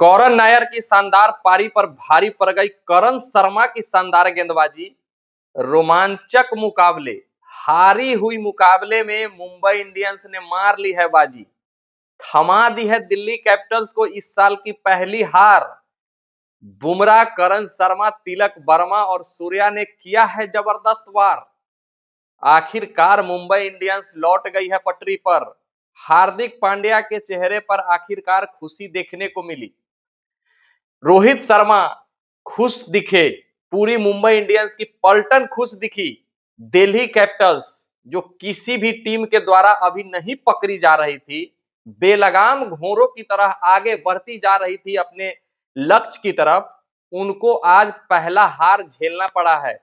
करण नायर की शानदार पारी पर भारी पड़ गई करण शर्मा की शानदार गेंदबाजी। रोमांचक मुकाबले, हारी हुई मुकाबले में मुंबई इंडियंस ने मार ली है बाजी, थमा दी है दिल्ली कैपिटल्स को इस साल की पहली हार। बुमराह, करण शर्मा, तिलक वर्मा और सूर्या ने किया है जबरदस्त वार। आखिरकार मुंबई इंडियंस लौट गई है पटरी पर। हार्दिक पांड्या के चेहरे पर आखिरकार खुशी देखने को मिली। रोहित शर्मा खुश दिखे, पूरी मुंबई इंडियंस की पलटन खुश दिखी। दिल्ली कैपिटल्स जो किसी भी टीम के द्वारा अभी नहीं पकड़ी जा रही थी, बेलगाम घोड़ों की तरह आगे बढ़ती जा रही थी अपने लक्ष्य की तरफ, उनको आज पहला हार झेलना पड़ा है।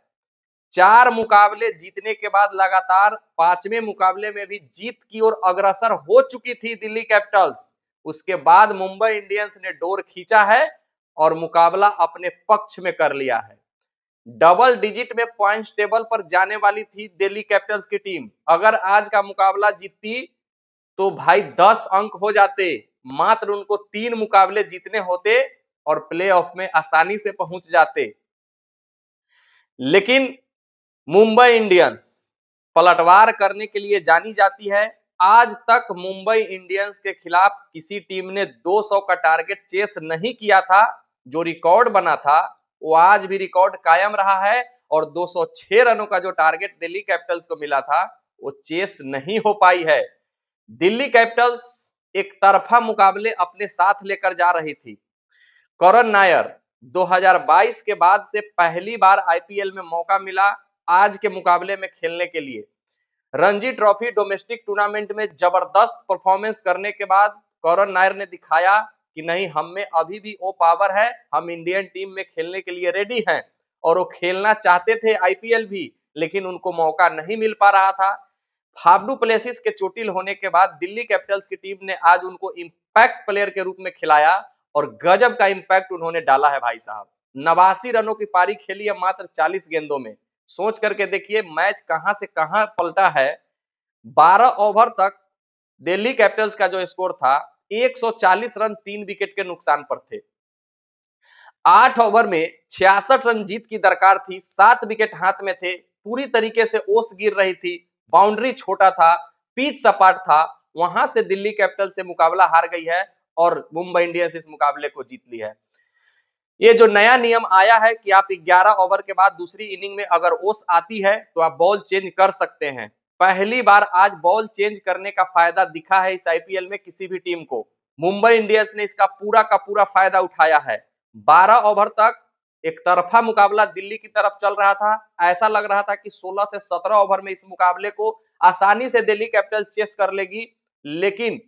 4 मुकाबले जीतने के बाद लगातार 5वें मुकाबले में भी जीत की ओर अग्रसर हो चुकी थी दिल्ली कैपिटल्स। उसके बाद मुंबई इंडियंस ने डोर खींचा है और मुकाबला अपने पक्ष में कर लिया है। डबल डिजिट में पॉइंट्स टेबल पर जाने वाली थी दिल्ली कैपिटल्स की टीम। अगर आज का मुकाबला जीतती तो भाई 10 अंक हो जाते, मात्र उनको 3 मुकाबले जीतने होते और प्लेऑफ में आसानी से पहुंच जाते। लेकिन मुंबई इंडियंस पलटवार करने के लिए जानी जाती है। आज तक मुंबई इंडियंस के खिलाफ किसी टीम ने 200 का टारगेट चेस नहीं किया था। जो रिकॉर्ड बना था वो आज भी रिकॉर्ड कायम रहा है और 206 रनों का जो टारगेट दिल्ली कैपिटल्स को मिला था वो चेस नहीं हो पाई है। दिल्ली कैपिटल्स एक तरफा मुकाबले अपने साथ लेकर जा रही थी। करण नायर 2022 के बाद से पहली बार आईपीएल में मौका मिला आज के मुकाबले में खेलने के लिए। रणजी ट्रॉफी डोमेस्टिक टूर्नामेंट में जबरदस्त परफॉर्मेंस करने के बाद करण नायर ने दिखाया कि नहीं, हम में अभी भी वो पावर है, हम इंडियन टीम में खेलने के लिए रेडी हैं। और वो खेलना चाहते थे आईपीएल भी, लेकिन उनको मौका नहीं मिल पा रहा था। फाफ डू प्लेसिस के चोटिल होने के बाद दिल्ली कैपिटल्स की टीम ने आज उनको इंपैक्ट प्लेयर के रूप में खिलाया और गजब का इंपैक्ट उन्होंने डाला है भाई साहब। 89 रनों की पारी खेली है मात्र 40 गेंदों में। सोच करके देखिए मैच कहां से कहां पलटा है। 12 ओवर तक दिल्ली कैपिटल्स का जो स्कोर था 140 रन 3 विकेट के नुकसान पर थे। 8 ओवर में 66 रन जीत की दरकार थी, 7 विकेट हाथ में थे, पूरी तरीके से ओस गिर रही थी, बाउंड्री छोटा था, पिच सपाट था, वहां से दिल्ली कैपिटल्स से मुकाबला हार गई है और मुंबई इंडियंस इस मुकाबले को जीत ली है। ये जो नया नियम आया है कि आप 11 ओवर के बाद दूसरी इनिंग में अगर ओस आती है तो आप बॉल चेंज कर सकते हैं। पहली बार आज बॉल चेंज करने का फायदा दिखा है इस आईपीएल में किसी भी टीम को। मुंबई इंडियंस ने इसका पूरा का पूरा फायदा उठाया है। 12 ओवर तक एक तरफा मुकाबला दिल्ली की तरफ चल रहा था। ऐसा लग रहा था कि 16 से 17 ओवर में इस मुकाबले को आसानी से दिल्ली कैपिटल चेस कर लेगी, लेकिन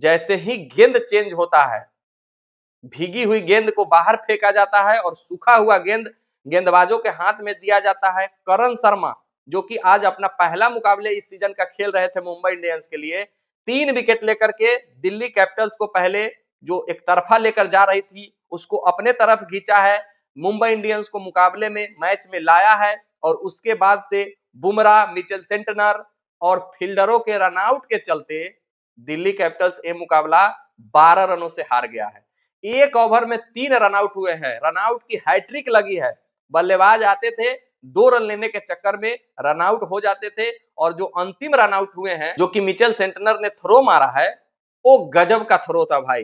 जैसे ही गेंद चेंज होता है, भीगी हुई गेंद को बाहर फेंका जाता है और सूखा हुआ गेंद गेंदबाजों के हाथ में दिया जाता है। करण शर्मा जो कि आज अपना पहला मुकाबले इस सीजन का खेल रहे थे मुंबई इंडियंस के लिए, 3 विकेट लेकर के दिल्ली कैपिटल्स को पहले जो एक तरफा लेकर जा रही थी उसको अपने तरफ खींचा है, मुंबई इंडियंस को मुकाबले में मैच में लाया है और उसके बाद से बुमराह, मिचेल सेंटनर और फील्डरों के रनआउट के चलते दिल्ली कैपिटल्स ये मुकाबला 12 रनों से हार गया है। 1 ओवर में 3 रनआउट हुए हैं, रनआउट की हैट्रिक लगी है। बल्लेबाज आते थे 2 रन लेने के चक्कर में रनआउट हो जाते थे और जो अंतिम रनआउट हुए हैं जो कि मिचेल सेंटनर ने थ्रो मारा है वो गजब का थ्रो था भाई,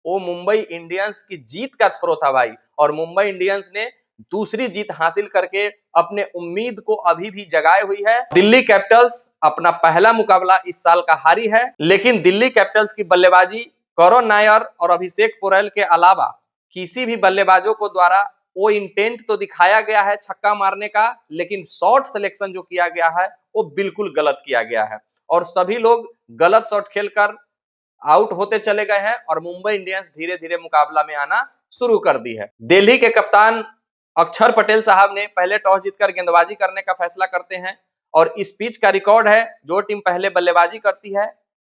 वो मुंबई इंडियंस की जीत का थ्रो था भाई। और मुंबई इंडियंस ने दूसरी जीत हासिल करके अपने उम्मीद को अभी भी जगाए हुई है। दिल्ली कैपिटल्स अपना पहला मुकाबला इस साल का हारी है, लेकिन दिल्ली कैपिटल्स की बल्लेबाजी करण नायर और अभिषेक पोरेल के अलावा किसी भी बल्लेबाजों को द्वारा वो इंटेंट तो दिखाया गया है छक्का मारने का, लेकिन शॉट सिलेक्शन जो किया गया है वो बिल्कुल गलत किया गया है और सभी लोग गलत शॉट खेलकर आउट होते चले गए हैं और मुंबई इंडियंस धीरे धीरे मुकाबला में आना शुरू कर दी है। दिल्ली के कप्तान अक्षर पटेल साहब ने पहले टॉस जीतकर गेंदबाजी करने का फैसला करते हैं और इस पिच का रिकॉर्ड है जो टीम पहले बल्लेबाजी करती है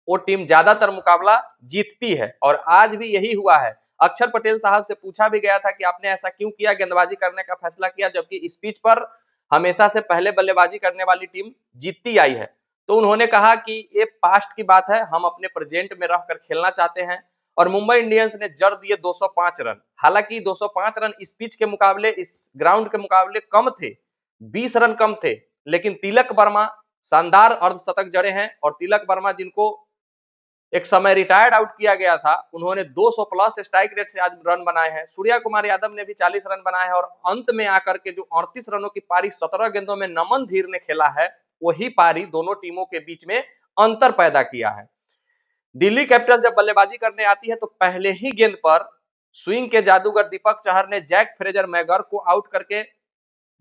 वो टीम ज्यादातर मुकाबला जीतती है और आज भी यही हुआ है। अक्षर पटेल साहब से पूछा भी गया था कि आपने ऐसा क्यों किया, गेंदबाजी करने का फैसला किया, जबकि इस पिच पर हमेशा से पहले बल्लेबाजी करने वाली टीम जीतती आई है। तो उन्होंने कहा कि ये पास्ट की बात है, हम अपने प्रेजेंट में रहकर खेलना चाहते हैं और मुंबई इंडियंस ने जड़ दिए 205 रन। हालांकि 205 रन इस पिच के मुकाबले, इस ग्राउंड के मुकाबले कम थे, 20 रन कम थे, लेकिन तिलक वर्मा शानदार अर्धशतक जड़े हैं। और तिलक वर्मा, जिनको एक समय रिटायर्ड आउट किया गया था, उन्होंने 200 प्लस स्ट्राइक रेट से आज रन बनाए हैं। सूर्या कुमार यादव ने भी 40 रन बनाए हैं। और अंत में आकर के जो 38 रनों की पारी 17 गेंदों में नमन धीर ने खेला है, वही पारी दोनों टीमों के बीच में अंतर पैदा किया है। दिल्ली कैपिटल जब बल्लेबाजी करने आती है तो पहले ही गेंद पर स्विंग के जादूगर दीपक चहर ने जैक फ्रेजर मैगर को आउट करके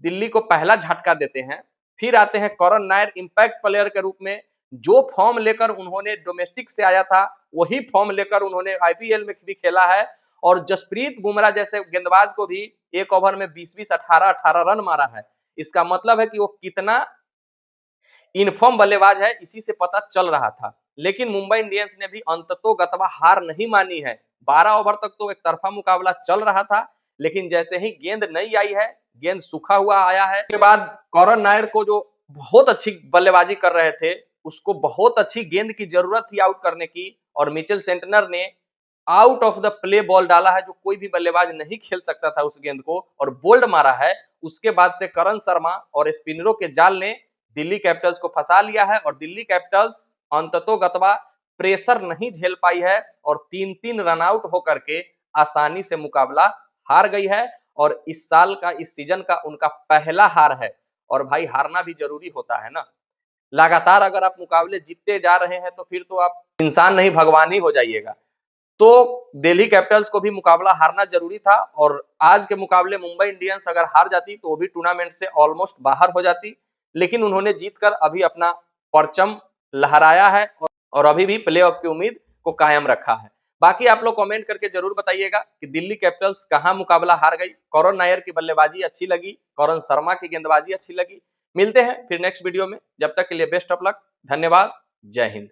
दिल्ली को पहला झटका देते हैं। फिर आते हैं करण नायर इंपैक्ट प्लेयर के रूप में। जो फॉर्म लेकर उन्होंने डोमेस्टिक से आया था, वही फॉर्म लेकर उन्होंने आईपीएल में भी खेला है। और जसप्रीत बुमराह जैसे गेंदबाज को भी एक ओवर में 20-20, 18-18 रन मारा है। इसका मतलब है कि वो कितना इनफॉर्म बल्लेबाज है, इसी से पता चल रहा था। लेकिन मुंबई इंडियंस ने भी अंततोगत्वा हार नहीं मानी है। 12 ओवर तक तो एक तरफा मुकाबला चल रहा था, लेकिन जैसे ही गेंद नहीं आई है, गेंद सूखा हुआ आया है, उसके बाद करण नायर को, जो बहुत अच्छी बल्लेबाजी कर रहे थे, उसको बहुत अच्छी गेंद की जरूरत थी आउट करने की, और मिचेल सेंटनर ने out of the play ball डाला है, जो कोई भी बल्लेबाज नहीं खेल सकता था उस गेंद को, और बोल्ड मारा है। उसके बाद से करण शर्मा और स्पिनरों के जाल ने दिल्ली कैपिटल्स को फंसा लिया है, और दिल्ली कैपिटल्स अंततोगत्वा प्रेशर नहीं झेल पाई है और 3-3 रन आउट होकर के आसानी से मुकाबला हार गई है। और इस साल का, इस सीजन का उनका पहला हार है। और भाई, हारना भी जरूरी होता है ना। लगातार अगर आप मुकाबले जीतते जा रहे हैं तो फिर तो आप इंसान नहीं, भगवान ही हो जाइएगा। तो दिल्ली कैपिटल्स को भी मुकाबला हारना जरूरी था, और आज के मुकाबले मुंबई इंडियंस अगर हार जाती तो वो भी टूर्नामेंट से ऑलमोस्ट बाहर हो जाती। लेकिन उन्होंने जीतकर अभी अपना परचम लहराया है और अभी भी प्लेऑफ की उम्मीद को कायम रखा है। बाकी आप लोग कमेंट करके जरूर बताइएगा कि दिल्ली कैपिटल्स कहां मुकाबला हार गई। करण नायर की बल्लेबाजी अच्छी लगी, करण शर्मा की गेंदबाजी अच्छी लगी। मिलते हैं फिर नेक्स्ट वीडियो में, जब तक के लिए बेस्ट ऑफ लक। धन्यवाद। जय हिंद।